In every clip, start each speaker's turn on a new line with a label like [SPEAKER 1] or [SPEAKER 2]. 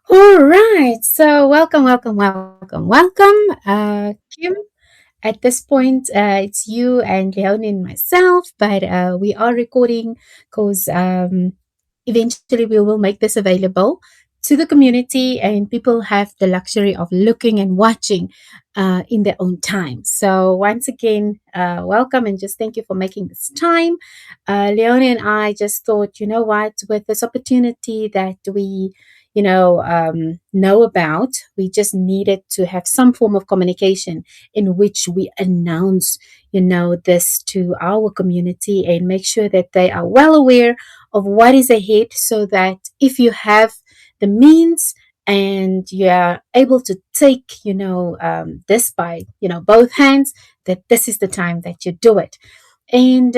[SPEAKER 1] All right. So, welcome. Kim, at this point, it's you and Leonie and myself, but we are recording because eventually we will make this available to the community, and people have the luxury of looking and watching in their own time. So, once again, welcome and just thank you for making this time. Leonie and I just thought, you know what, with this opportunity that we know about. We just needed to have some form of communication in which we announce, this to our community and make sure that they are well aware of what is ahead so that if you have the means and you are able to take, this by, both hands, that this is the time that you do it. And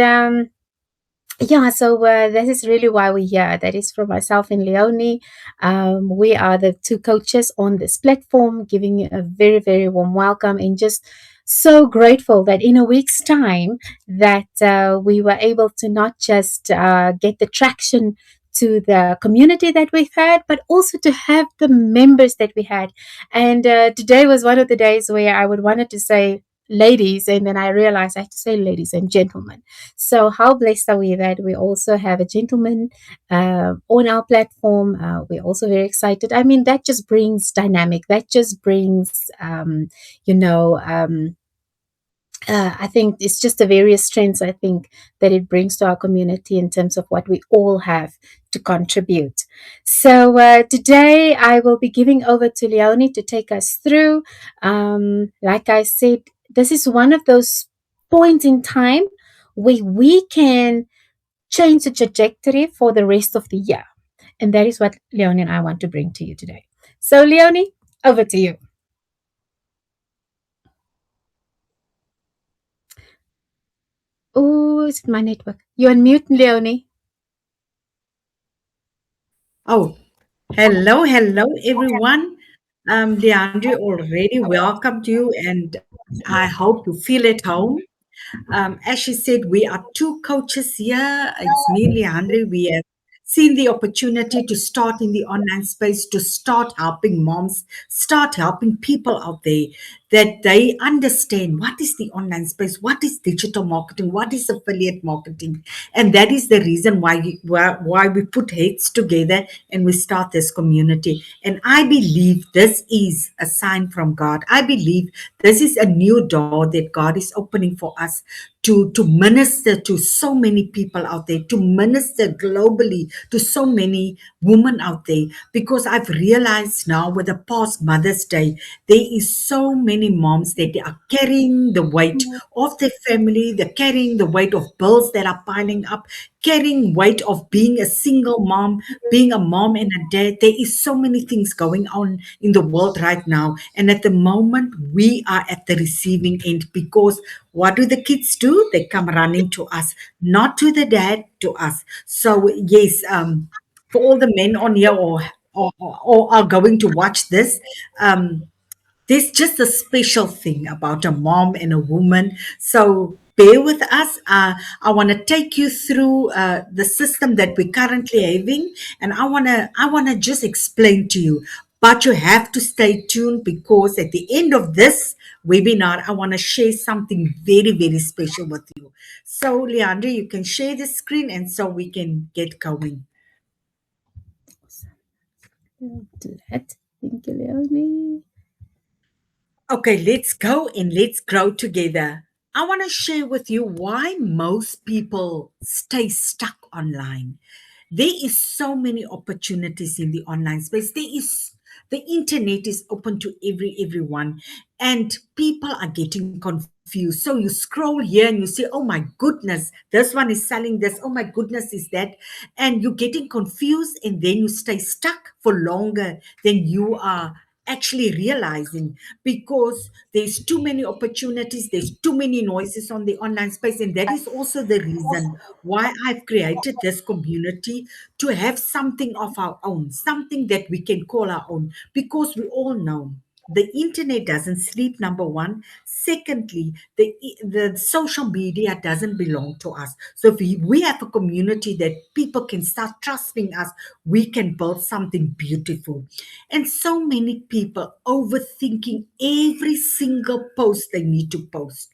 [SPEAKER 1] yeah, so this is really why we're here. That is for myself and Leonie. We are the two coaches on this platform, giving you a very, very warm welcome and just so grateful that in a week's time that we were able to not just get the traction to the community that we've had, but also to have the members that we had. And today was one of the days where I would wanted to say ladies, and then I realized I have to say ladies and gentlemen. So, how blessed are we that we also have a gentleman on our platform? We're also very excited. I mean, that just brings dynamic, that just brings, you know, um, I think it's just the various strengths I think that it brings to our community in terms of what we all have to contribute. So today I will be giving over to Leonie to take us through. Like I said, this is one of those points in time where we can change the trajectory for the rest of the year. And that is what Leonie and I want to bring to you today. So, Leonie, over to you. Oh, is it my network? You're on mute, Leonie.
[SPEAKER 2] Oh, hello, everyone. Leandri already welcomed you, and I hope you feel at home. As she said, we are two coaches here. It's me, Leandri. We have seen the opportunity to start in the online space, to start helping moms, start helping people out there that they understand what is the online space, what is digital marketing, what is affiliate marketing. And that is the reason why we put heads together and we start this community. And I believe this is a sign from God. I believe this is a new door that God is opening for us to minister to so many people out there, to minister globally to so many women out there. Because I've realized now with the past Mother's Day, there is so many moms that they are carrying the weight of their family, they're carrying the weight of bills that are piling up, carrying weight of being a single mom, being a mom and a dad. There is so many things going on in the world right now. And at the moment, we are at the receiving end because what do the kids do? They come running to us, not to the dad, to us. So, yes, for all the men on here or are going to watch this, there's just a special thing about a mom and a woman. So bear with us. I want to take you through the system that we're currently having, and I want to just explain to you. But you have to stay tuned because at the end of this webinar, I want to share something very, very special with you. So, Leandra, you can share the screen, and so we can get going.
[SPEAKER 1] Do that. Thank you, Leonie.
[SPEAKER 2] Okay, let's go and let's grow together. I want to share with you why most people stay stuck online. There is so many opportunities in the online space. The internet is open to everyone, and people are getting confused. So you scroll here and you say, "Oh my goodness, this one is selling this. Oh my goodness, is that?" And you're getting confused, and then you stay stuck for longer than you are actually realizing because there's too many opportunities, there's too many noises on the online space. And that is also the reason why I've created this community, to have something of our own, something that we can call our own, because we all know. the internet doesn't sleep, number one. Secondly, the social media doesn't belong to us. So if we have a community that people can start trusting us, we can build something beautiful. And so many people overthinking every single post they need to post,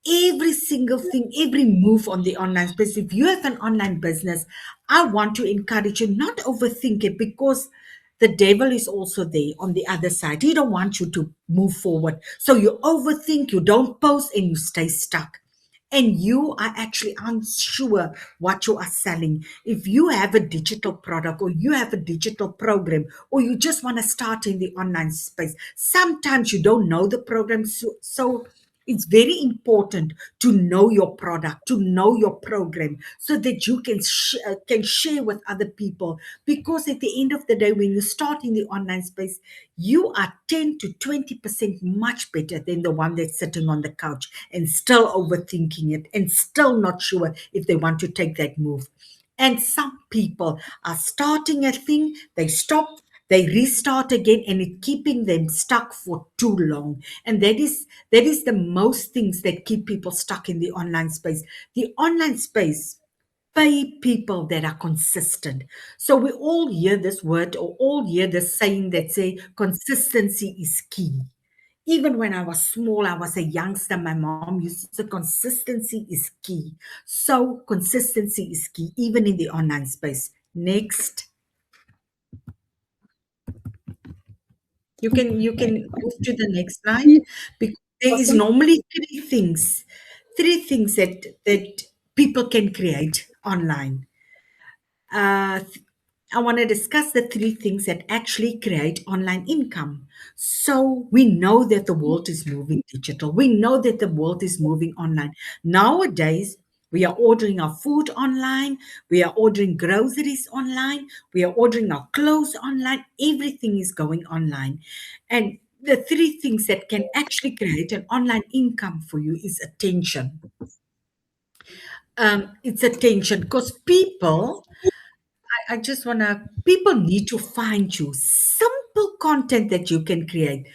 [SPEAKER 2] every single thing, every move on the online space. If you have an online business, I want to encourage you not overthink it, because the devil is also there on the other side. He don't want you to move forward. So you overthink, you don't post, and you stay stuck. And you are actually unsure what you are selling. If you have a digital product, or you have a digital program, or you just want to start in the online space, sometimes you don't know the program. So it's very important to know your product, to know your program, so that you can share with other people. Because at the end of the day, when you start in the online space, you are 10 to 20% much better than the one that's sitting on the couch and still overthinking it and still not sure if they want to take that move. And some people are starting a thing, they stop, they restart again, and it's keeping them stuck for too long. And that is the most things that keep people stuck in the online space. The online space pay people that are consistent. So we all hear this word, or all hear this saying that say consistency is key. Even when I was small, I was a youngster, my mom used to say consistency is key. So consistency is key, even in the online space. Next, you can move to the next slide,
[SPEAKER 1] Yeah,
[SPEAKER 2] because there is
[SPEAKER 1] awesome.
[SPEAKER 2] normally three things that people can create online. Uh, I want to discuss the three things that actually create online income. So we know that the world is moving digital. We know that the world is moving online. Nowadays, we are ordering our food online. We are ordering groceries online. We are ordering our clothes online. Everything is going online. And the three things that can actually create an online income for you is attention. It's attention, because I just want to, people need to find you simple content that you can create.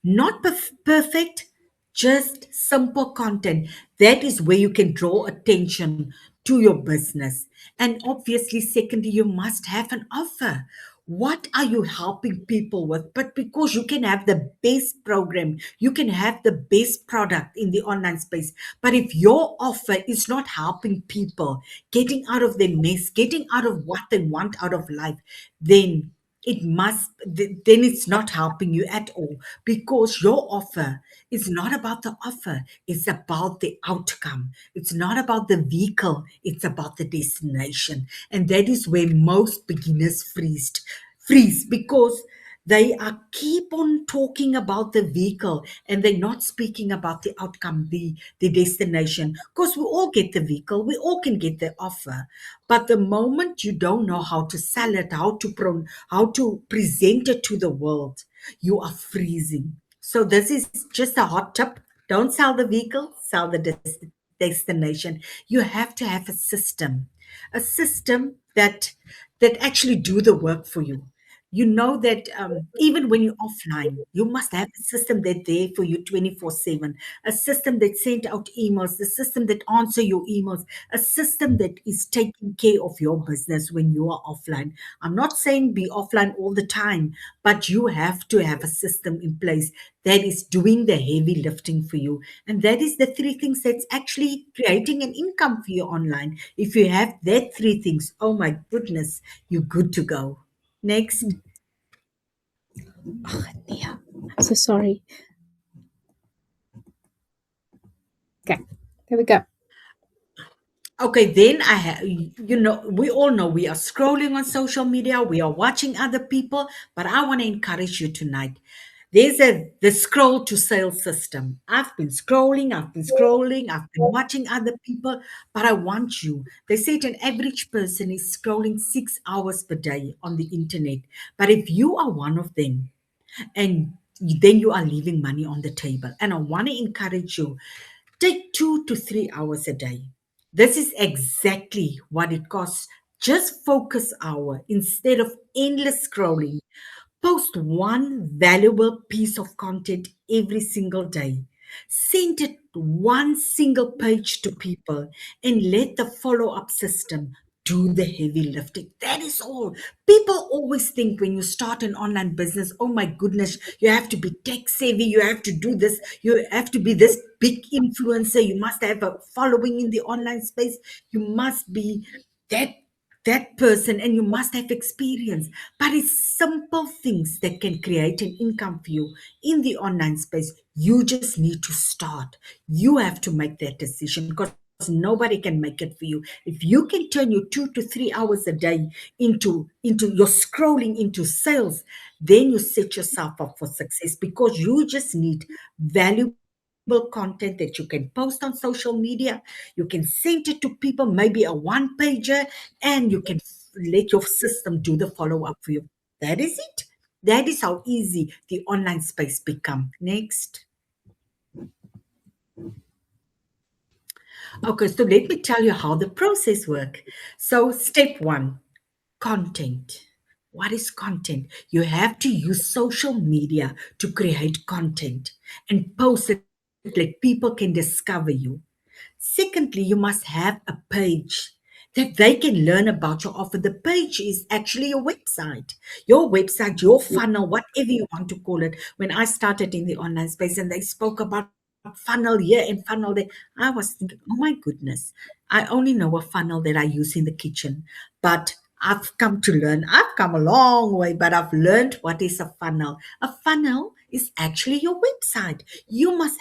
[SPEAKER 2] Not perfect, just simple content. That is where you can draw attention to your business. And obviously, secondly, you must have an offer. What are you helping people with? But because you can have the best program, you can have the best product in the online space. But if your offer is not helping people getting out of their mess, getting out of what they want out of life, then then it's not helping you at all, because your offer is not about the offer, it's about the outcome. It's not about the vehicle, it's about the destination. And that is where most beginners freeze, because they are keep on talking about the vehicle, and they're not speaking about the outcome, the destination. Because we all get the vehicle, we all can get the offer, but the moment you don't know how to sell it, how to present it to the world, you are freezing. So this is just a hot tip. Don't sell the vehicle, sell the destination. You have to have a system that actually do the work for you. You know that even when you're offline, you must have a system that's there for you 24/7, a system that send out emails, the system that answer your emails, a system that is taking care of your business when you are offline. I'm not saying be offline all the time, but you have to have a system in place that is doing the heavy lifting for you. And that is the three things that's actually creating an income for you online. If you have that three things, oh my goodness, you're good to go. Next.
[SPEAKER 1] Oh, yeah. I'm so sorry. Okay, there we go.
[SPEAKER 2] Okay, then we all know we are scrolling on social media, we are watching other people, but I want to encourage you tonight. There's the scroll to sales system. I've been scrolling, I've been watching other people, but I want you. They say an average person is scrolling 6 hours per day on the internet. But if you are one of them, and then you are leaving money on the table. And I want to encourage you, take 2 to 3 hours a day. This is exactly what it costs. Just focus hour instead of endless scrolling. Post one valuable piece of content every single day. Send it one single page to people and let the follow up system do the heavy lifting. That is all. People always think when you start an online business, oh my goodness, you have to be tech savvy, you have to do this, you have to be this big influencer, you must have a following in the online space, you must be that person and you must have experience, but it's simple things that can create an income for you in the online space. You just need to start. You have to make that decision because nobody can make it for you. If you can turn your 2 to 3 hours a day into your scrolling into sales, then you set yourself up for success because you just need valuable content that you can post on social media. You can send it to people, maybe a one pager, and you can let your system do the follow up for you. That is it. That is how easy the online space become. Next. Okay, so let me tell you how the process work. So step one, content. What is content? You have to use social media to create content and post it like people can discover you. Secondly, you must have a page that they can learn about your offer. The page is actually your website, your funnel, whatever you want to call it. When I started in the online space and they spoke about funnel here and funnel there, I was thinking, oh my goodness, I only know a funnel that I use in the kitchen. But I've come to learn, I've come a long way, but I've learned what is a funnel. A funnel is actually your website. You must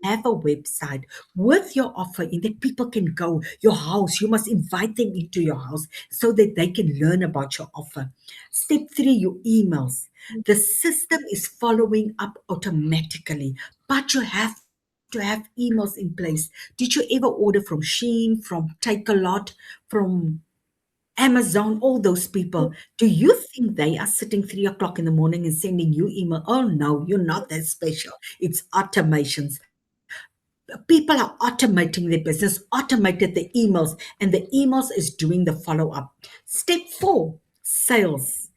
[SPEAKER 2] have a website with your offer in that people can go, your house. You must invite them into your house so that they can learn about your offer. Step three, your emails. The system is following up automatically, but you have to have emails in place. Did you ever order from Shein, from Takealot, from Amazon, all those people? Do you think they are sitting 3 o'clock in the morning and sending you email? Oh no, you're not that special. It's automations. People are automating their business, automated the emails, and the emails is doing the follow up. Step four, sales.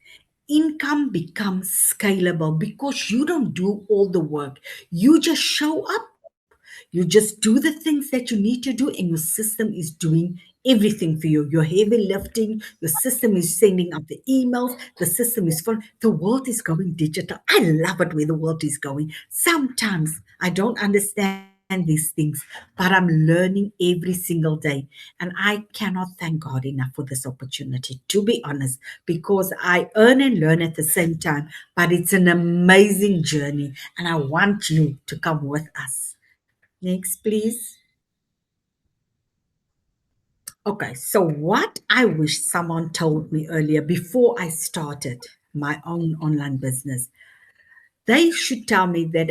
[SPEAKER 2] Income becomes scalable because you don't do all the work. You just show up, you just do the things that you need to do, and your system is doing everything for you. You're heavy lifting, your system is sending out the emails, the system is full. The world is going digital. I love it where the world is going. Sometimes I don't understand these things, but I'm learning every single day. And I cannot thank God enough for this opportunity, to be honest, because I earn and learn at the same time. But it's an amazing journey, and I want you to come with us. Next, please. Okay, so what I wish someone told me earlier before I started my own online business, they should tell me that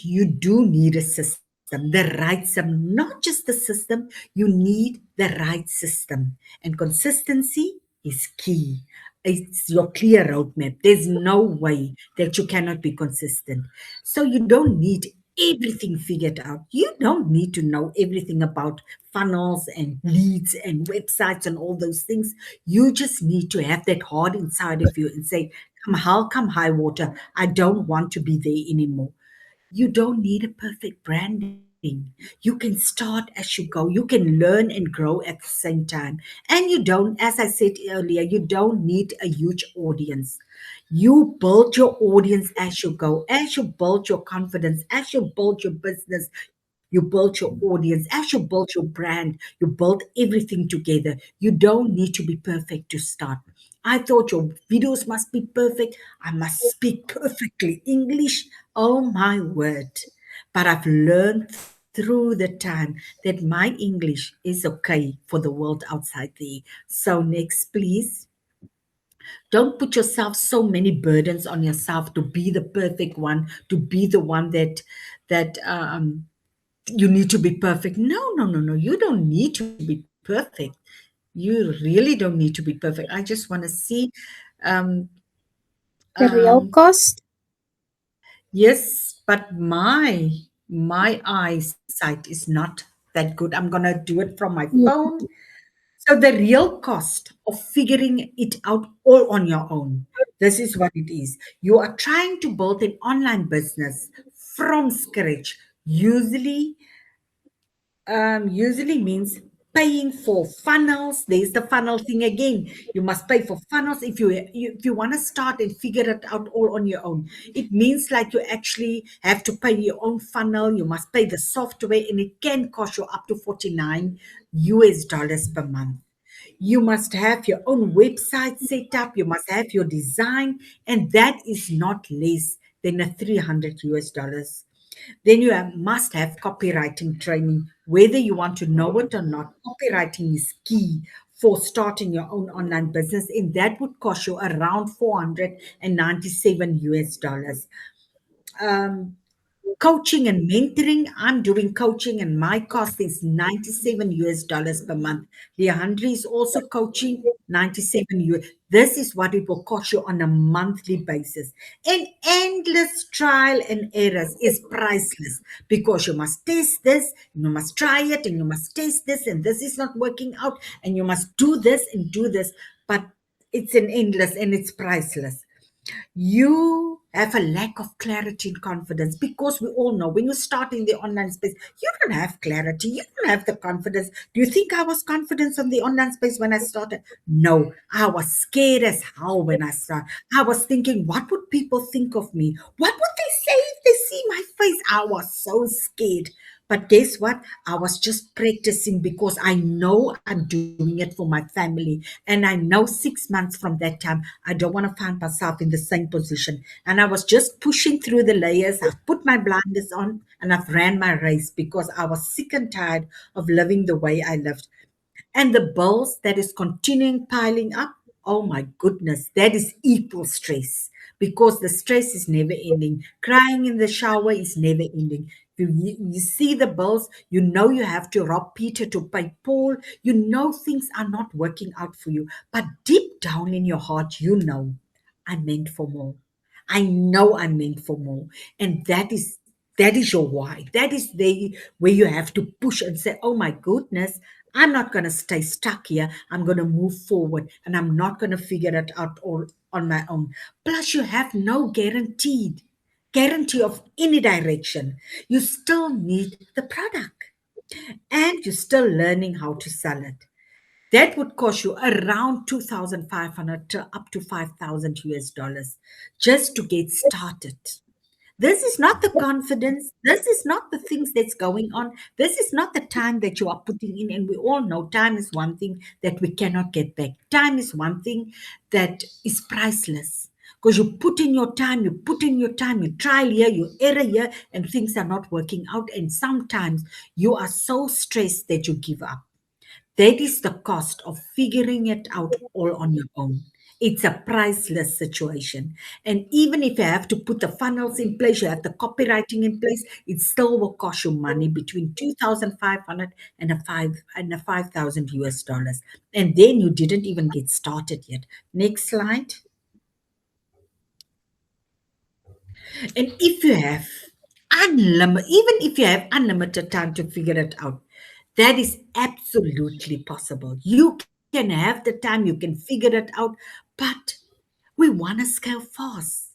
[SPEAKER 2] you do need a system, the right system, not just the system, you need the right system. And consistency is key. It's your clear roadmap. There's no way that you cannot be consistent. So you don't need everything figured out. You don't need to know everything about funnels and leads and websites and all those things. You just need to have that heart inside of you and say, come high water. I don't want to be there anymore. You don't need a perfect branding. You can start as you go. You can learn and grow at the same time. And you don't, as I said earlier, you don't need a huge audience. You build your audience as you go, as you build your confidence, as you build your business, you build your audience, as you build your brand, you build everything together. You don't need to be perfect to start. I thought your videos must be perfect. I must speak perfectly English. Oh my word. But I've learned through the time that my English is okay for the world outside there. So, next, please. Don't put yourself so many burdens on yourself to be the perfect one, to be the one that you need to be perfect. No, no, no, no. You don't need to be perfect. You really don't need to be perfect. I just want to see. Um,
[SPEAKER 1] The real
[SPEAKER 2] um,
[SPEAKER 1] cost.
[SPEAKER 2] yes, but my eyesight is not that good. I'm gonna do it from my
[SPEAKER 1] Mm,
[SPEAKER 2] phone. So the real cost of figuring it out all on your own. This is what it is. You are trying to build an online business from scratch. Usually means paying for funnels. There's the funnel thing again. You must pay for funnels if you want to start and figure it out all on your own. It means like you actually have to pay your own funnel. You must pay the software, and it can cost you up to $49 per month. You must have your own website set up. You must have your design, and that is not less than a 300 US dollars. Then must have copywriting training, whether you want to know it or not. Copywriting is key for starting your own online business, and that would cost you around 497 US dollars. Um, Coaching and mentoring. I'm doing coaching, and my cost is 97 US dollars per month. Leandri is also coaching, 97 US. This is what it will cost you on a monthly basis. And endless trial and errors is priceless, because you must test this, you must try it, and you must test this, and this is not working out, and you must do this and do this. But it's an endless, and it's priceless. You have a lack of clarity and confidence, because we all know when you start in the online space, you don't have clarity, you don't have the confidence. Do you think I was confident on the online space when I started? No, I was scared as hell when I started. I was thinking, what would people think of me? What would they say if they see my face? I was so scared. But guess what? I was just practicing, because I know I'm doing it for my family. And I know 6 months from that time, I don't want to find myself in the same position. And I was just pushing through the layers. I've put my blinders on, and I've ran my race, because I was sick and tired of living the way I lived. And the bills that is continuing piling up, oh my goodness, that is equal stress, because the stress is never ending. Crying in the shower is never ending. You see the bills, you know you have to rob Peter to pay Paul. You know things are not working out for you. But deep down in your heart, you know, I'm meant for more. I know I'm meant for more. And that is your why. That is the where you have to push and say, oh my goodness, I'm not going to stay stuck here. I'm going to move forward, and I'm not going to figure it out all on my own. Plus, you have no guarantee of any direction. You still need the product, and you're still learning how to sell it. That would cost you around 2,500 to up to 5,000 US dollars just to get started. This is not the confidence. This is not the things that's going on. This is not the time that you are putting in. And we all know time is one thing that we cannot get back. Time is one thing that is priceless. Because you put in your time, you put in your time, you trial here, you error here, and things are not working out. And sometimes you are so stressed that you give up. That is the cost of figuring it out all on your own. It's a priceless situation. And even if you have to put the funnels in place, you have the copywriting in place, it still will cost you money between 2,500 and a 5,000 US dollars. And then you didn't even get started yet. Next slide. And if you have even if you have unlimited time to figure it out, that is absolutely possible. You can have the time, you can figure it out, but we want to scale fast.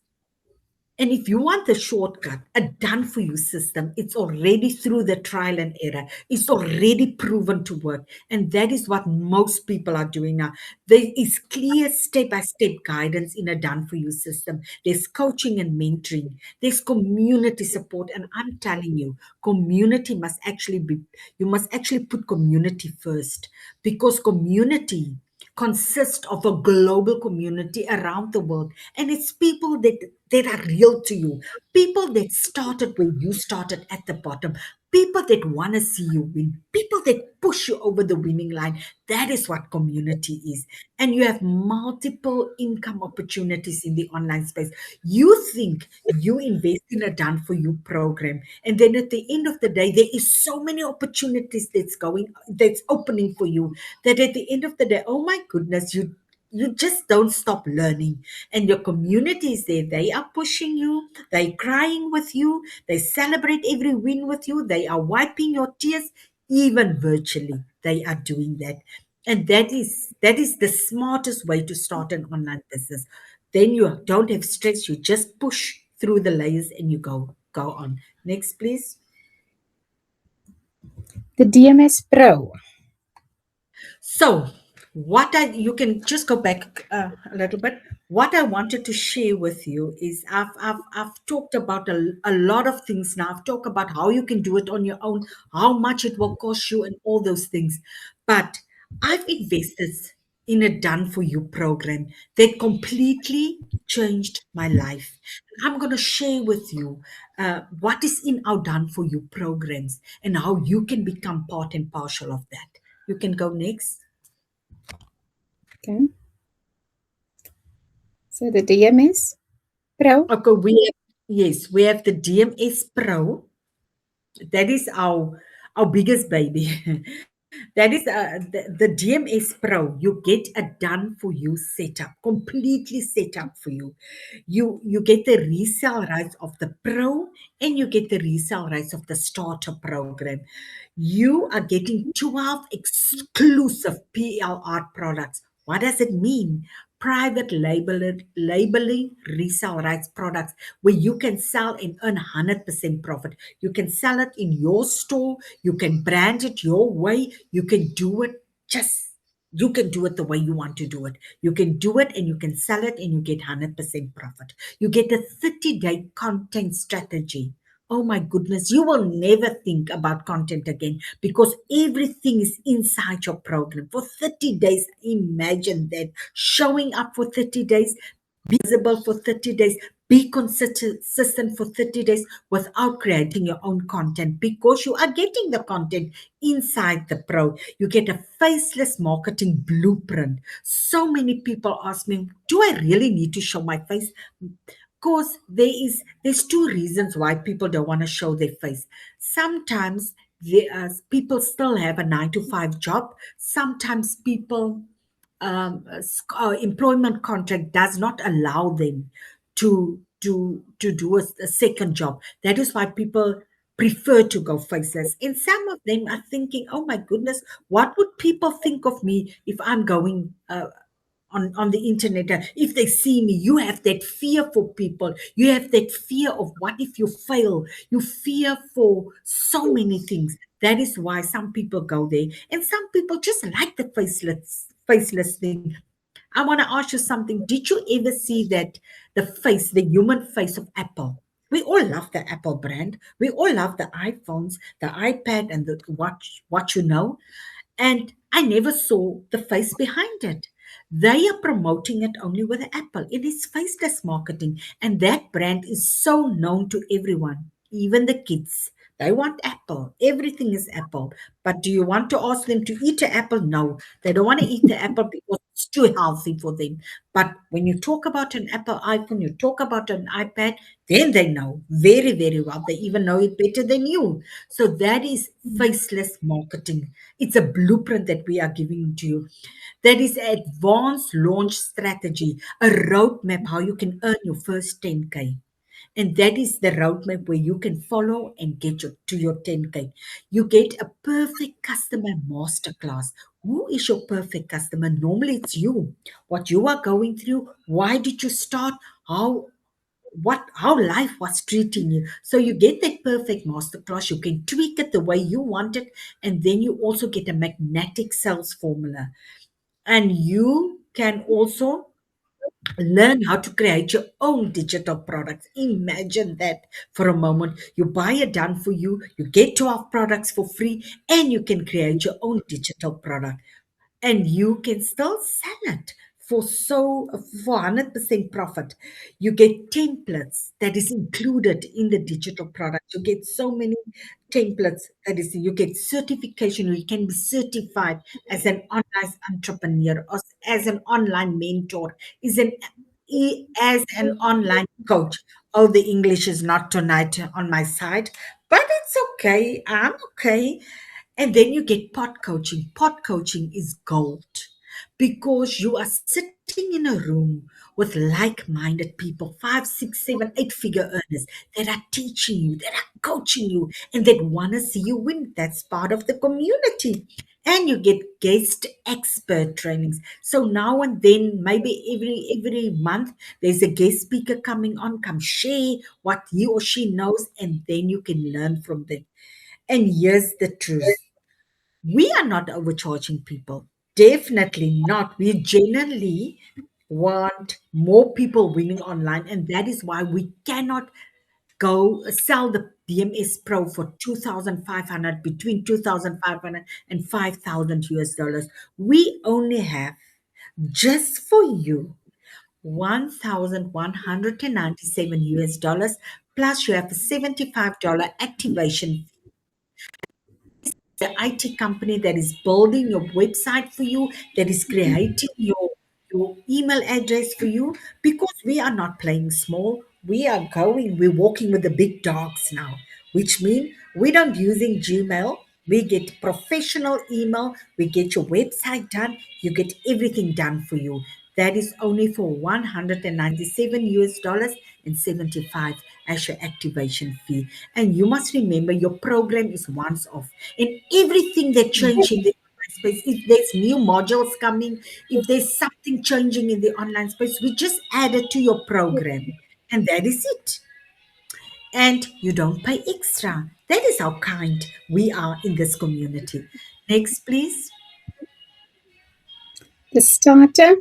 [SPEAKER 2] And if you want the shortcut, a done for you system, it's already through the trial and error. It's already proven to work. And that is what most people are doing now. There is clear step by step guidance in a done for you system. There's coaching and mentoring, there's community support. And I'm telling you, community must actually be, you must actually put community first, because community consists of a global community around the world, and it's people that are real to you, people that started where you started at the bottom, people that want to see you win, people that push you over the winning line. That is what community is. And you have multiple income opportunities in the online space. You think you invest in a done for you program, and then at the end of the day, there is so many opportunities that's opening for you, that at the end of the day, oh my goodness, you just don't stop learning. And your community is there, they are pushing you, they crying with you, they celebrate every win with you, they are wiping your tears, even virtually they are doing that. And that is the smartest way to start an online business. Then you don't have stress. You just push through the layers and you go on. Next, please.
[SPEAKER 1] The DMS Pro.
[SPEAKER 2] So, what I you can just go back a little bit. What I wanted to share with you is I've talked about a lot of things now. I've talked about how you can do it on your own, how much it will cost you, and all those things. But I've invested in a Done For You program that completely changed my life. I'm going to share with you what is in our Done For You programs and how you can become part and partial of that. You can go next.
[SPEAKER 1] Okay. So the DMS Pro.
[SPEAKER 2] Okay, yes, we have the DMS Pro. That is our biggest baby. That is the DMS Pro. You get a done for you setup, completely set up for you. You get the resale rights of the Pro and you get the resale rights of the starter program. You are getting 12 exclusive PLR products. What does it mean? Private labeling resale rights products where you can sell and earn 100% profit. You can sell it in your store, you can brand it your way, you can do it just you can do it the way you want to do it. You can do it and you can sell it and you get 100% profit. You get a 30-day content strategy. Oh my goodness, you will never think about content again because everything is inside your program for 30 days. Imagine that, showing up for 30 days, visible for 30 days, be consistent for 30 days without creating your own content because you are getting the content inside the Pro. You get a faceless marketing blueprint. So many people ask me, do I really need to show my face? Because there's two reasons why people don't want to show their face. Sometimes people still have a 9 to 5 job. Sometimes people employment contract does not allow them to do a second job. That is why people prefer to go faceless. And some of them are thinking, "Oh my goodness, what would people think of me if I'm going on the internet? If they see me?" You have that fear for people. You have that fear of what if you fail. You fear for so many things. That is why some people go there, and some people just like the faceless thing. I want to ask you something. Did you ever see that the human face of Apple? We all love the Apple brand. We all love the iPhones, the iPad, and the what you know. And I never saw the face behind it. They are promoting it only with Apple. It is faceless marketing, and that brand is so known to everyone, even the kids. They want Apple. Everything is Apple. But do you want to ask them to eat the apple? No, they don't want to eat the apple because it's too healthy for them. But when you talk about an Apple iPhone, you talk about an iPad, then they know very, very well. They even know it better than you. So that is faceless marketing. It's a blueprint that we are giving to you. That is advanced launch strategy, a roadmap how you can earn your first 10K. And that is the roadmap where you can follow and get to your 10K. You get a perfect customer masterclass. Who is your perfect customer? Normally it's you. What you are going through, why did you start, how life was treating you. So you get that perfect masterclass. You can tweak it the way you want it, and then you also get a magnetic sales formula. And you can also learn how to create your own digital products. Imagine that for a moment. You buy it done for you, you get 12 products for free, and you can create your own digital product and you can still sell it for 100% profit. You get templates that is included in the digital product. You get so many templates, that is, you get certification. You can be certified as an online entrepreneur or as an online mentor, is an as an online coach. Oh, the English is not tonight on my side, but it's okay. I'm okay. And then you get pot coaching. Pot coaching is gold because you are sitting in a room with like-minded people, 5, 6, 7, 8 figure earners that are teaching you, that are coaching you, and that want to see you win. That's part of the community. And you get guest expert trainings. So now and then, maybe every month, there's a guest speaker coming on, come share what he or she knows, and then you can learn from them. And here's the truth: we are not overcharging people. Definitely not. We genuinely want more people winning online, and that is why we cannot go sell the DMS Pro for 2,500, between 2,500 and 5,000 US dollars. We only have, just for you, 1,197 US dollars, plus you have a $75 activation, the IT company that is building your website for you, that is creating your email address for you, because we are not playing small. We're walking with the big dogs now, which means we don't using Gmail. We get professional email, we get your website done, you get everything done for you. That is only for 197 US dollars and 75 as your activation fee. And you must remember your program is once off. And everything that changes in the online space, if there's new modules coming, if there's something changing in the online space, we just add it to your program. And that is it. And you don't pay extra. That is how kind we are in this community. Next, please.
[SPEAKER 1] The starter.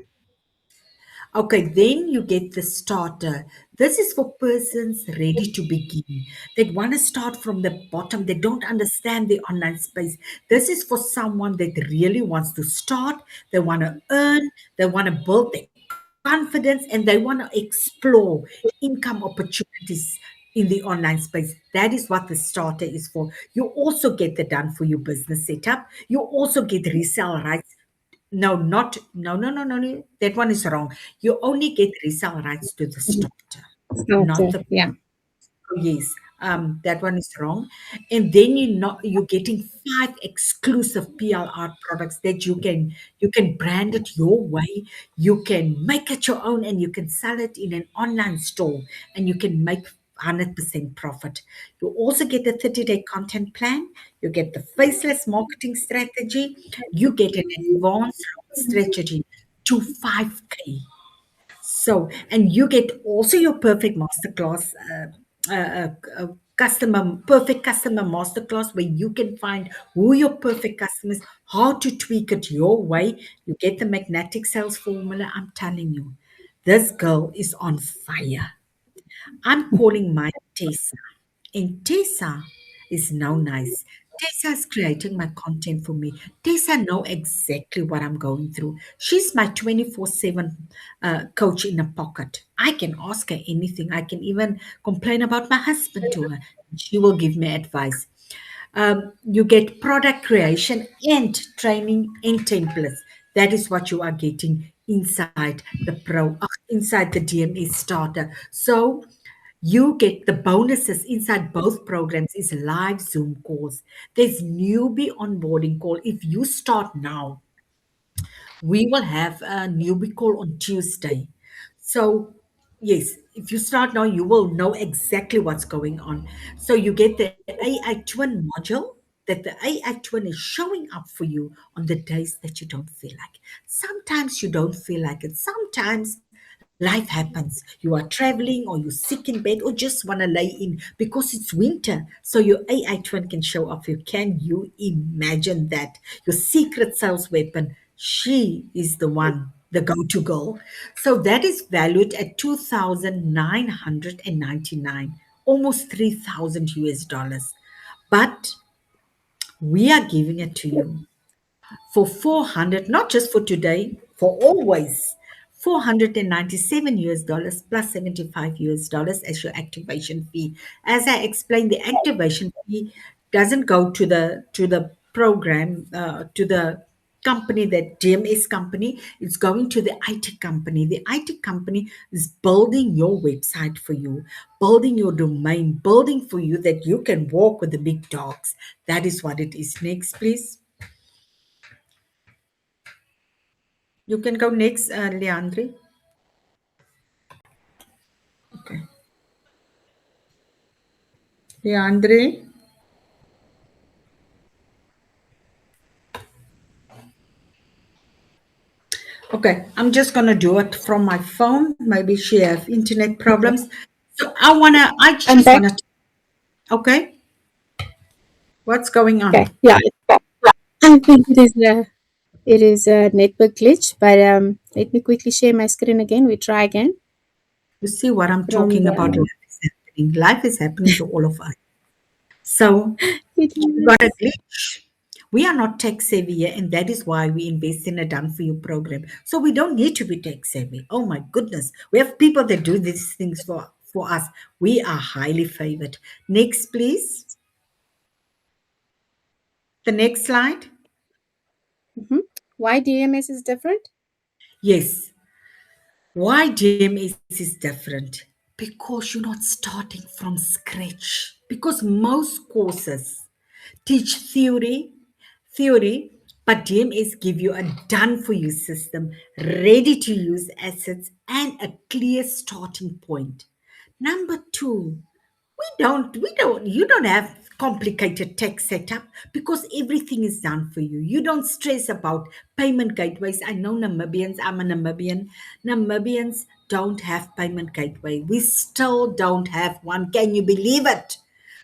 [SPEAKER 2] Okay, then you get the starter. This is for persons ready to begin. They want to start from the bottom. They don't understand the online space. This is for someone that really wants to start. They want to earn. They want to build their confidence, and they want to explore income opportunities in the online space. That is what the starter is for. You also get the done for you business setup. You also get resale rights. No, not no, no, no, no, no. That one is wrong. You only get resale rights to the starter, not
[SPEAKER 1] Starter.
[SPEAKER 2] the.
[SPEAKER 1] Yeah.
[SPEAKER 2] Oh, yes, that one is wrong. And then you're getting 5 exclusive PLR products that you can brand it your way, you can make it your own, and you can sell it in an online store, and you can make 100% profit. You also get a 30-day content plan. You get the faceless marketing strategy. You get an advanced strategy to 5K. So, and you get also your perfect masterclass, perfect customer masterclass, where you can find who your perfect customers, how to tweak it your way. You get the magnetic sales formula. I'm telling you, this girl is on fire. I'm calling mine Tessa. And Tessa is now nice. Tessa is creating my content for me. Tessa know exactly what I'm going through. She's my 24/7 coach in a pocket. I can ask her anything. I can even complain about my husband to her. She will give me advice. You get product creation and training and templates. That is what you are getting inside the inside the DMS starter. So you get the bonuses inside both programs is live Zoom calls. There's newbie onboarding call. If you start now, we will have a newbie call on Tuesday. So, yes, if you start now, you will know exactly what's going on. So, you get the AI Twin module, that the AI Twin is showing up for you on the days that you don't feel like. Sometimes you don't feel like it. Sometimes life happens. You are traveling, or you're sick in bed, or just want to lay in because it's winter. So your AI twin can show up for you. Can you imagine that? Your secret sales weapon. She is the one, the go to girl. So that is valued at 2,999, almost 3,000 US dollars. But we are giving it to you for 400, not just for today, for always. 497 US dollars plus 75 US dollars as your activation fee. As I explained, the activation fee doesn't go to the program, to the company, that DMS company. It's going to the IT company. The IT company is building your website for you, building your domain, building for you that you can walk with the big dogs. That is what it is. Next, please. You can go next, Leandri. Yeah, Andre. Okay, I'm just gonna do it from my phone. Maybe she have internet
[SPEAKER 1] Okay.
[SPEAKER 2] problems. So I
[SPEAKER 1] I'm
[SPEAKER 2] just
[SPEAKER 1] back.
[SPEAKER 2] wanna, okay, what's going
[SPEAKER 1] Okay.
[SPEAKER 2] on?
[SPEAKER 1] Yeah. I think it is a network glitch, but let me quickly share my screen again. We try again
[SPEAKER 2] You see what I'm
[SPEAKER 1] from
[SPEAKER 2] talking about?
[SPEAKER 1] the.
[SPEAKER 2] Life is happening. Life is happening to all of us. So
[SPEAKER 1] It
[SPEAKER 2] we got a
[SPEAKER 1] is.
[SPEAKER 2] glitch. We are not tech savvy here, and that is why we invest in a done for you program. So we don't need to be tech savvy. Oh my goodness. We have people that do these things for us. We are highly favored. Next, please. The next slide.
[SPEAKER 1] Mhm. Why DMS is different?
[SPEAKER 2] Yes. Why DMS is different? Because you're not starting from scratch. Because most courses teach theory, but DMS give you a done for you system, ready to use assets and a clear starting point. Number two, you don't have complicated tech setup because everything is done for you. You don't stress about payment gateways. I know Namibians, I'm a Namibians don't have payment gateway. We still don't have one. Can you believe it?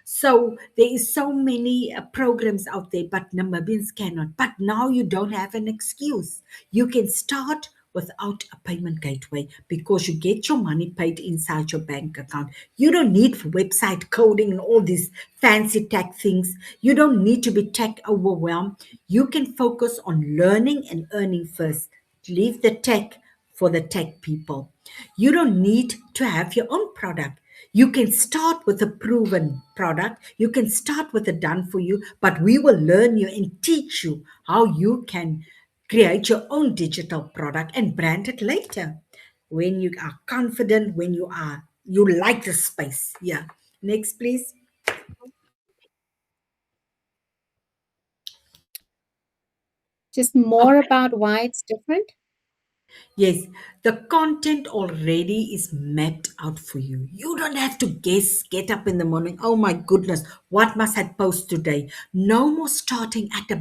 [SPEAKER 2] So there is so many programs out there, but Namibians cannot. But now you don't have an excuse. You can start without a payment gateway because you get your money paid inside your bank account. You don't need website coding and all these fancy tech things. You don't need to be tech overwhelmed. You can focus on learning and earning first. Leave the tech for the tech people. You don't need to have your own product. You can start with a proven product. You can start with a done for you, but we will learn you and teach you how you can create your own digital product and brand it later. When you are confident, when you like the space. Yeah. Next, please.
[SPEAKER 1] Just more
[SPEAKER 2] Okay.
[SPEAKER 1] about why it's different.
[SPEAKER 2] Yes, the content already is mapped out for you. You don't have to guess, get up in the morning. Oh my goodness, what must I post today? No more staring at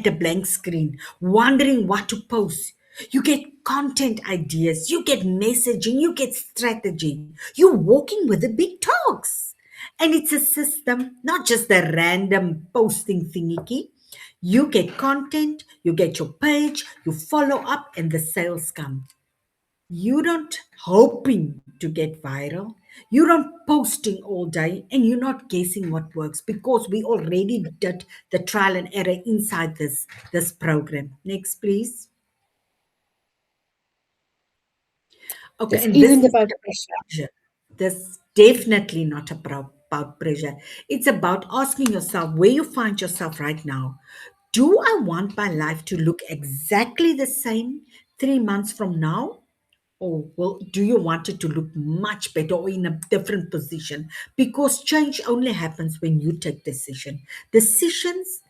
[SPEAKER 2] a blank screen, wondering what to post. You get content ideas, you get messaging, you get strategy. You're walking with the big talks. And it's a system, not just a random posting thingy. You get content, you get your page, you follow up, and the sales come. You don't hoping to get viral. You don't posting all day, and you're not guessing what works because we already did the trial and error inside this program. Next, please. Okay,
[SPEAKER 1] This
[SPEAKER 2] and this
[SPEAKER 1] isn't
[SPEAKER 2] is
[SPEAKER 1] about pressure.
[SPEAKER 2] pressure. This definitely not about pressure. It's about asking yourself where you find yourself right now. Do I want my life to look exactly the same 3 months from now? Or well, do you want it to look much better or in a different position? Because change only happens when you take decision. Decisions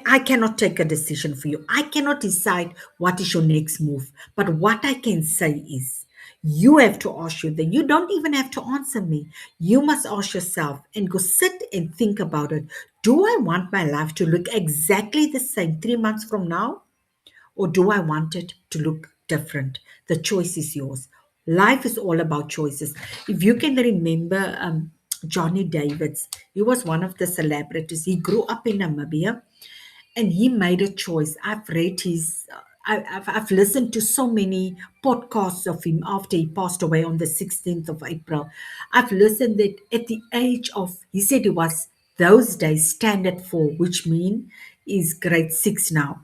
[SPEAKER 2] I cannot take a decision for you. I cannot decide what is your next move. But what I can say is you have to ask you that you don't even have to answer me. You must ask yourself and go sit and think about it. Do I want my life to look exactly the same 3 months from now? Or do I want it to look different? The choice is yours. Life is all about choices. If you can remember Johnny Davids, he was one of the celebrities. He grew up in Namibia and he made a choice. I've read his, I've listened to so many podcasts of him after he passed away on the 16th of April. I've listened that at the age of, he said he was those days standard four, which mean is grade six now.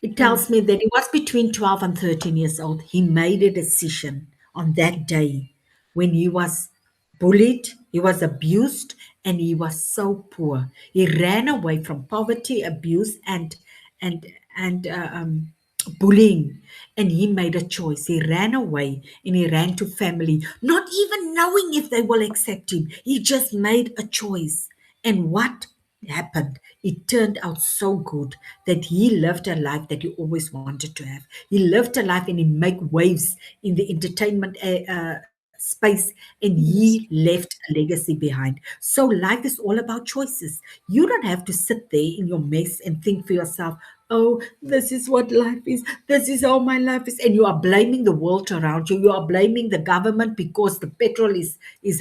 [SPEAKER 2] It
[SPEAKER 1] Mm.
[SPEAKER 2] tells me that he was between 12 and 13 years old. He made a decision on that day when he was bullied, he was abused, and he was so poor. He ran away from poverty, abuse, and and bullying, and he made a choice. He ran away and he ran to family, not even knowing if they will accept him. He just made a choice, and what happened? It turned out so good that he lived a life that he always wanted to have. He lived a life and he made waves in the entertainment space, and he left a legacy behind. So life is all about choices. You don't have to sit there in your mess and think for yourself, oh, this is what life is, this is how my life is, and you are blaming the world around you. You are blaming the government because the petrol is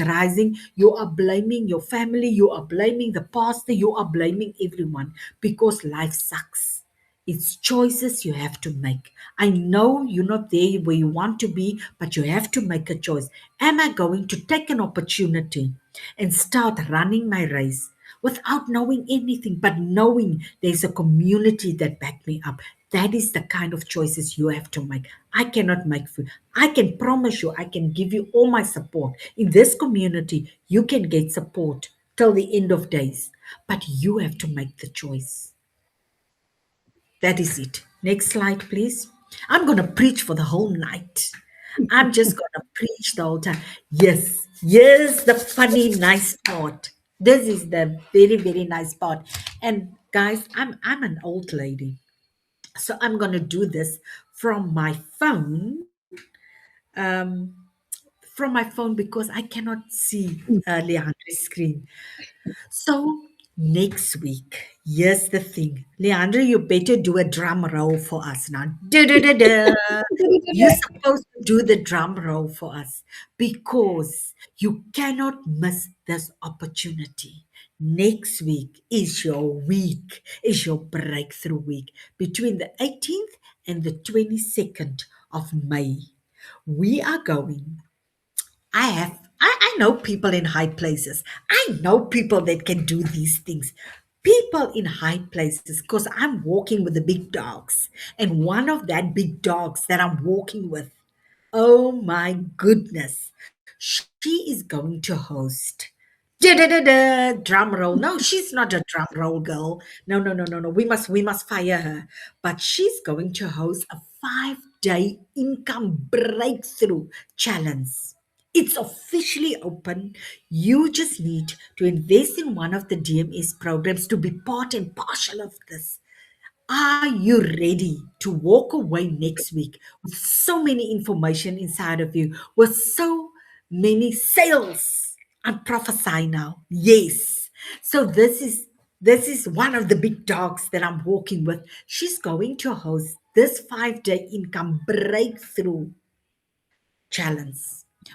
[SPEAKER 2] rising. You are blaming your family, you are blaming the pastor, you are blaming everyone because life sucks. It's choices you have to make. I know you're not there where you want to be, but you have to make a choice. Am I going to take an opportunity and start running my race without knowing anything, but knowing there's a community that back me up? That is the kind of choices you have to make. I cannot make for you. I can promise you, I can give you all my support. In this community, you can get support till the end of days, but you have to make the choice. That is it. Next slide, please. I'm going to preach for the whole night. I'm just going to preach the whole time. Yes, yes, the funny, nice part. This is the very, very nice part. And guys, I'm an old lady. So I'm going to do this from my phone. Um, from my phone because I cannot see Leandra's screen. So next week, here's the thing. Leandra, you better do a drum roll for us now. Da-da-da-da. You're supposed to do the drum roll for us because you cannot miss this opportunity. Next week is your week, is your breakthrough week between the 18th and the 22nd of May. We are going I know people in high places. I know people that can do these things. People in high places, because I'm walking with the big dogs. And one of that big dogs that I'm walking with, oh my goodness, she is going to host. Da-da-da-da, drum roll. No, she's not a drum roll girl. No, no, no, no, no. We must fire her. But she's going to host a 5-day income breakthrough challenge. It's officially open. You just need to invest in one of the DMS programs to be part and partial of this. Are you ready to walk away next week with so many information inside of you, with so many sales? I'm prophesying now. Yes. So this is one of the big dogs that I'm walking with. She's going to host this 5-day income breakthrough challenge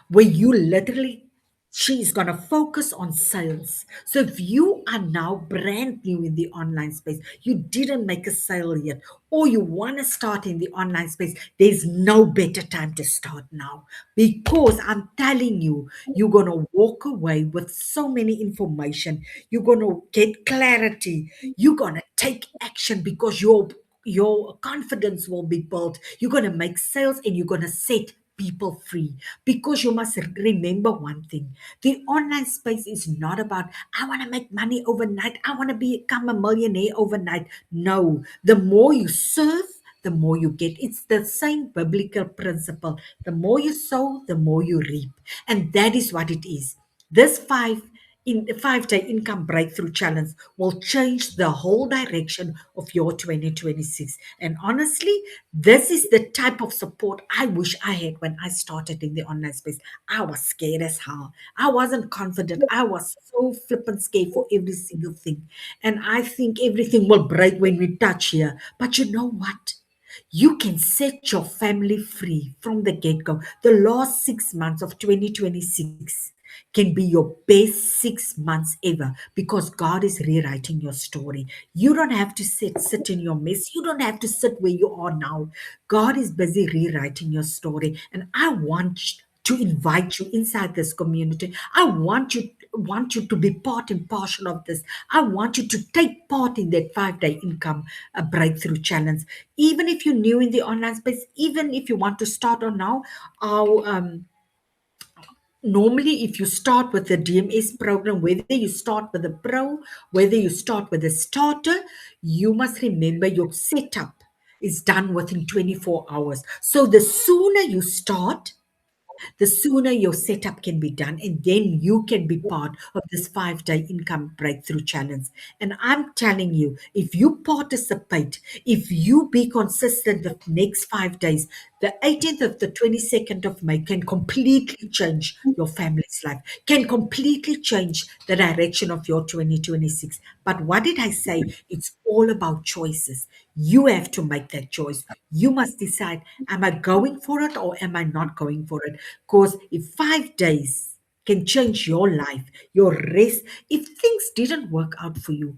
[SPEAKER 2] where you literally she's going to focus on sales. So if you are now brand new in the online space, you didn't make a sale yet, or you want to start in the online space, there's no better time to start now, because I'm telling you, you're going to walk away with so many information. You're going to get clarity. You're going to take action because your confidence will be built. You're going to make sales and you're going to set people free, because you must remember one thing: the online space is not about I want to make money overnight, I want to become a millionaire overnight. No, the more you serve, the more you get. It's the same biblical principle: the more you sow, the more you reap. And that is what it is. This 5-day income breakthrough challenge will change the whole direction of your 2026. And honestly, this is the type of support I wish I had when I started in the online space. I was scared as hell. I wasn't confident. I was so flippant scared for every single thing. And I think everything will break when we touch here. But you know what? You can set your family free from the get go. The last 6 months of 2026 can be your best 6 months ever, because God is rewriting your story. You don't have to sit in your mess. You don't have to sit where you are now. God is busy rewriting your story. And I want to invite you inside this community. I want you to be part and partial of this. I want you to take part in that 5-day income breakthrough challenge. Even if you're new in the online space, even if you want to start on now, our normally if you start with the DMS program, whether you start with a pro, whether you start with a starter, you must remember your setup is done within 24 hours. So the sooner you start, the sooner your setup can be done, and then you can be part of this 5-day income breakthrough challenge. And I'm telling you, if you participate, if you be consistent the next 5 days, The 18th of the 22nd of May can completely change your family's life, can completely change the direction of your 2026. But what did I say? It's all about choices. You have to make that choice. You must decide, am I going for it or am I not going for it? Because if 5 days can change your life, your rest, if things didn't work out for you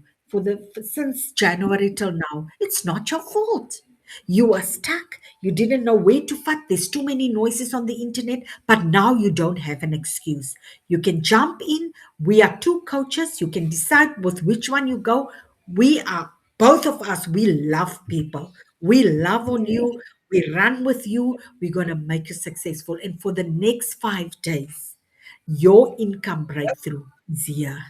[SPEAKER 2] since January till now, it's not your fault. You are stuck. You didn't know where to fight. There's too many noises on the internet, but now you don't have an excuse. You can jump in. We are two coaches. You can decide with which one you go. We are both of us. We love people. We love on you. We run with you. We're going to make you successful. And for the next 5 days, your income breakthrough is here.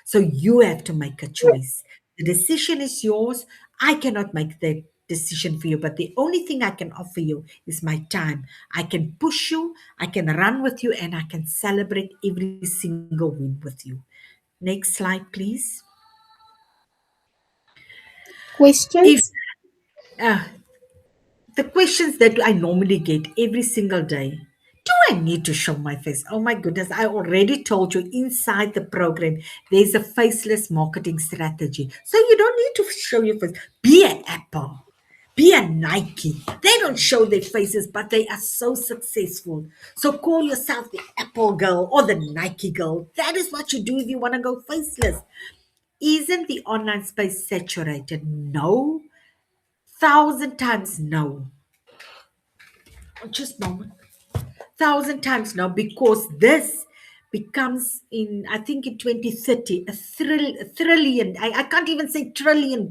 [SPEAKER 2] So you have to make a choice. The decision is yours. I cannot make the decision for you, but the only thing I can offer you is my time. I can push you, I can run with you, and I can celebrate every single win with you. Next slide, please. If
[SPEAKER 1] Questions?
[SPEAKER 2] uh, the questions that I normally get every single day. Do I need to show my face? Oh my goodness, I already told you inside the program there's a faceless marketing strategy. So you don't need to show your face. Be an Apple, be a Nike. They don't show their faces, but they are so successful. So call yourself the Apple girl or the Nike girl. That is what you do if you want to go faceless. Isn't the online space saturated? No. 1,000 times no. Just moment. 1,000 times now, because this becomes in, I think in 2030, a trillion, I can't even say $1 trillion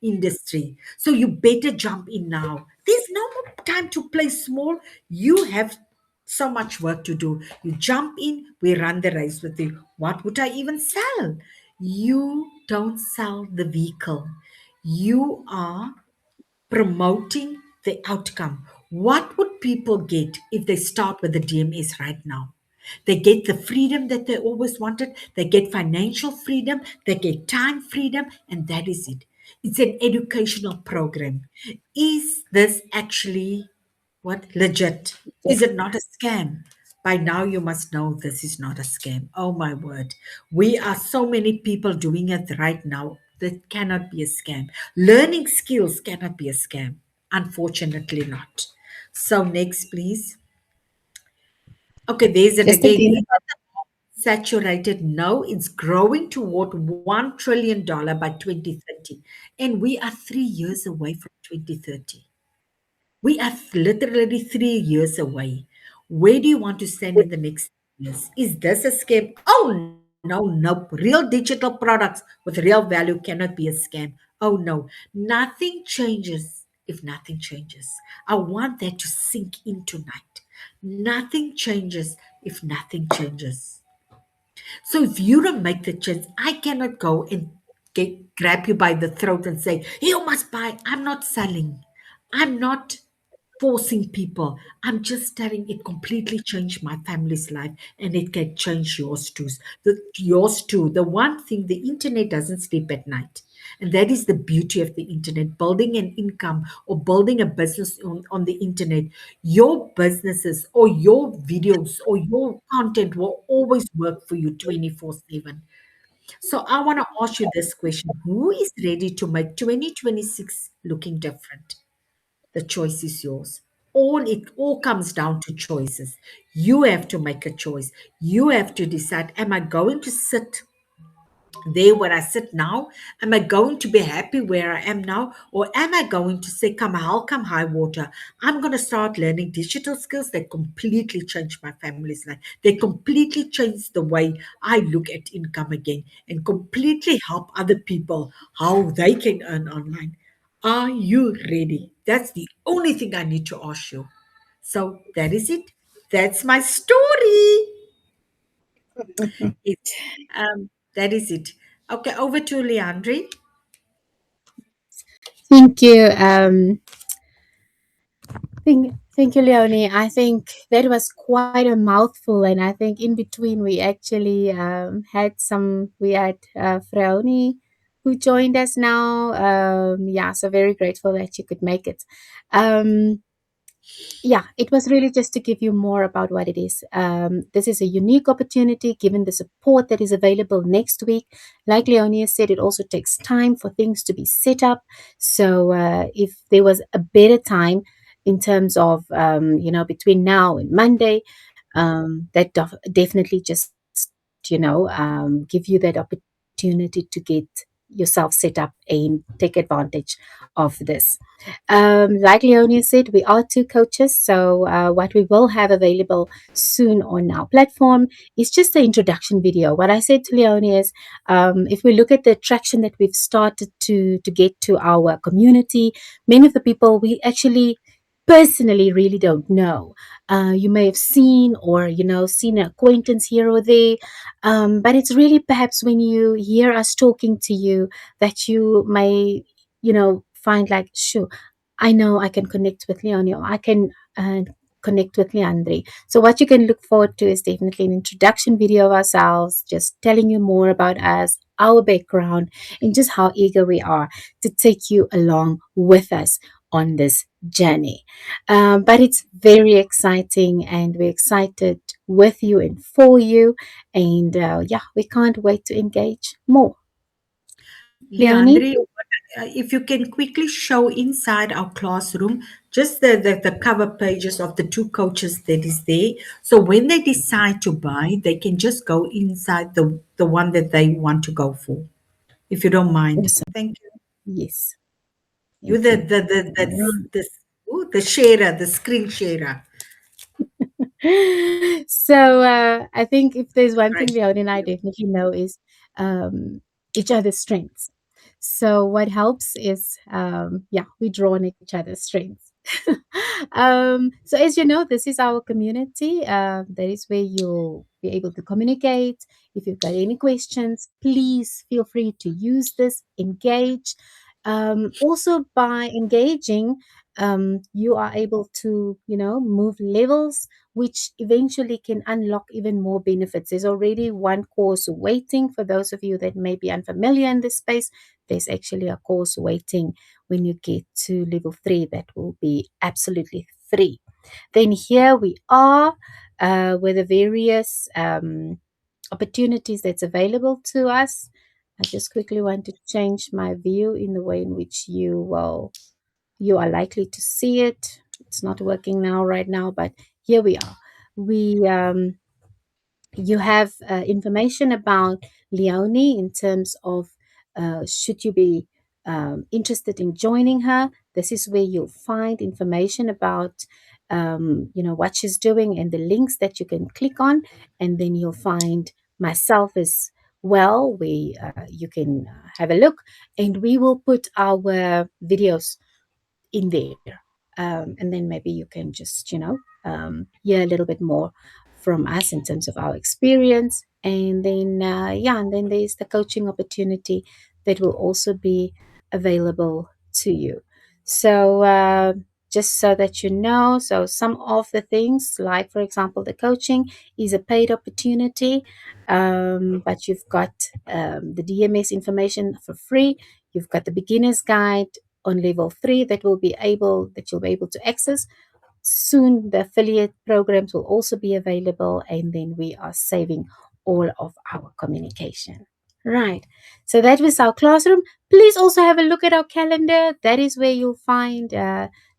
[SPEAKER 2] industry. So you better jump in now. There's no more time to play small. You have so much work to do. You jump in, we run the race with you. What would I even sell? You don't sell the vehicle. You are promoting the outcome. What would people get if they start with the DMS right now? They get the freedom that they always wanted, they get financial freedom, they get time freedom, and that is it. It's an educational program. Is this actually what legit? Is it not a scam? By now, you must know this is not a scam. Oh my word. We are so many people doing it right now. That cannot be a scam. Learning skills cannot be a scam. Unfortunately, not. So, next, please. Okay, there's it
[SPEAKER 1] Just a
[SPEAKER 2] again.
[SPEAKER 1] thing.
[SPEAKER 2] Is it saturated? No, it's growing toward $1 trillion by 2030. And we are 3 years away from 2030. We are literally 3 years away. Where do you want to stand in the next years? Is this a scam? Oh, no, no. Real digital products with real value cannot be a scam. Oh, no. Nothing changes if nothing changes. I want that to sink in tonight. Nothing changes if nothing changes. So if you don't make the change, I cannot go and grab you by the throat and say, you must buy. I'm not selling. I'm not forcing people. I'm just telling it completely changed my family's life and it can change yours too. Yours too. The one thing, the internet doesn't sleep at night. And that is the beauty of the internet, building an income or building a business on the internet. Your businesses or your videos or your content will always work for you 24/7. So I want to ask you this question. Who is ready to make 2026 looking different? The choice is yours. All comes down to choices. You have to make a choice. You have to decide, am I going to sit there where I sit now? Am I going to be happy where I am now? Or am I going to say, come hell, come high water? I'm going to start learning digital skills that completely change my family's life. They completely change the way I look at income again and completely help other people how they can earn online. Are you ready? That's the only thing I need to ask you. So that is it. That's my story. It, that is it. Okay, over to Leandri.
[SPEAKER 1] Thank you. Thank you, Leonie. I think that was quite a mouthful, and I think in between we actually had some. We had Frauni who joined us now. Yeah, so very grateful that you could make it. Um, Yeah, it was really just to give you more about what it is. This is a unique opportunity given the support that is available next week. Like Leonia said, it also takes time for things to be set up. So if there was a better time in terms of, between now and Monday, that definitely just, give you that opportunity to get yourself set up and take advantage of this. Like Leonia said, we are two coaches. So, what we will have available soon on our platform is just the introduction video. What I said to Leonia is, if we look at the traction that we've started to get to our community, many of the people we actually personally really don't know. You may have seen or seen an acquaintance here or there, but it's really perhaps when you hear us talking to you that you may find like, sure, I know I can connect with Leonie, or I can connect with Leandri. So what you can look forward to is definitely an introduction video of ourselves, just telling you more about us, our background, and just how eager we are to take you along with us on this journey. But it's very exciting, and we're excited with you and for you. And yeah, we can't wait to engage more. Leonie?
[SPEAKER 2] Leandri, if you can quickly show inside our classroom just the cover pages of the two coaches that is there. So when they decide to buy, they can just go inside the one that they want to go for, if you don't mind.
[SPEAKER 1] Awesome.
[SPEAKER 2] Thank you.
[SPEAKER 1] Yes.
[SPEAKER 2] You
[SPEAKER 1] Thank you.
[SPEAKER 2] the sharer, the screen sharer.
[SPEAKER 1] So I think if there's one thing
[SPEAKER 2] Right.
[SPEAKER 1] Leon and I definitely know is um, each other's strengths. So what helps is, yeah, we draw on each other's strengths. So as you know, this is our community. That is where you'll be able to communicate. If you've got any questions, please feel free to use this, engage. Also, by engaging, you are able to, move levels, which eventually can unlock even more benefits. There's already one course waiting for those of you that may be unfamiliar in this space. There's actually a course waiting when you get to level 3 that will be absolutely free. Then here we are with the various opportunities that's available to us. I just quickly want to change my view in the way in which you are likely to see it. It's not working now right now, but here we are. We You have information about Leonie in terms of should you be interested in joining her. This is where you'll find information about what she's doing and the links that you can click on, and then you'll find myself as well, where you can have a look, and we will put our videos in there. And then maybe you can just, hear a little bit more from us in terms of our experience. And then, yeah, and then there's the coaching opportunity that will also be available to you. So, just so that you know, so some of the things, like for example, the coaching is a paid opportunity, but you've got the DMS information for free. You've got the beginner's guide on level 3 that you'll be able to access. Soon the affiliate programs will also be available, and then we are saving all of our communication. Right. So that was our classroom. Please also have a look at our calendar. That is where you'll find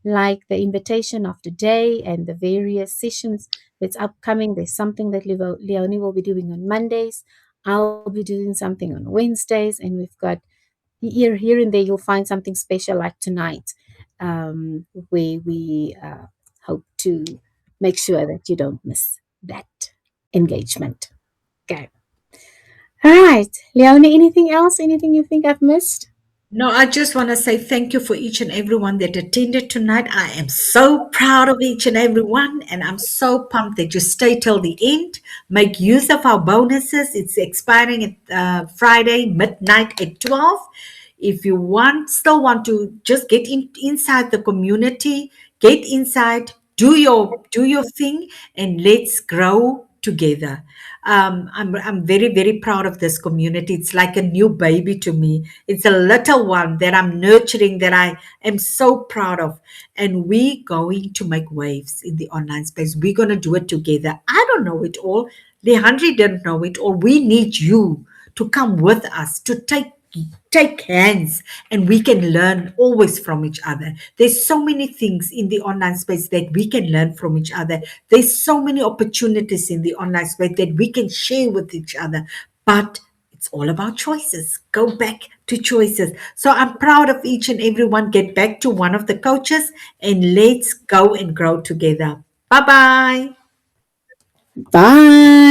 [SPEAKER 1] like the invitation of today and the various sessions that's upcoming. There's something that Leonie will be doing on Mondays. I'll be doing something on Wednesdays, and we've got here and there you'll find something special like tonight, where we hope to make sure that you don't miss that engagement. Okay. All right, Leonie, anything else? Anything you think I've missed?
[SPEAKER 2] No, I just want to say thank you for each and every one that attended tonight. I am so proud of each and every one, and I'm so pumped that you stay till the end. Make use of our bonuses. It's expiring at Friday midnight at 12. If you still want to just get inside the community, get inside, do your thing, and let's grow together. I'm very, very proud of this community. It's like a new baby to me. It's a little one that I'm nurturing, that I am so proud of. And we're going to make waves in the online space. We're going to do it together. I don't know it all. Leandri didn't know it all. We need you to come with us, to take hands, and we can learn always from each other. There's so many things in the online space that we can learn from each other. There's so many opportunities in the online space that we can share with each other. But it's all about choices. Go back to choices. So I'm proud of each and every one. Get back to one of the coaches and let's go and grow together. Bye bye.
[SPEAKER 1] Bye.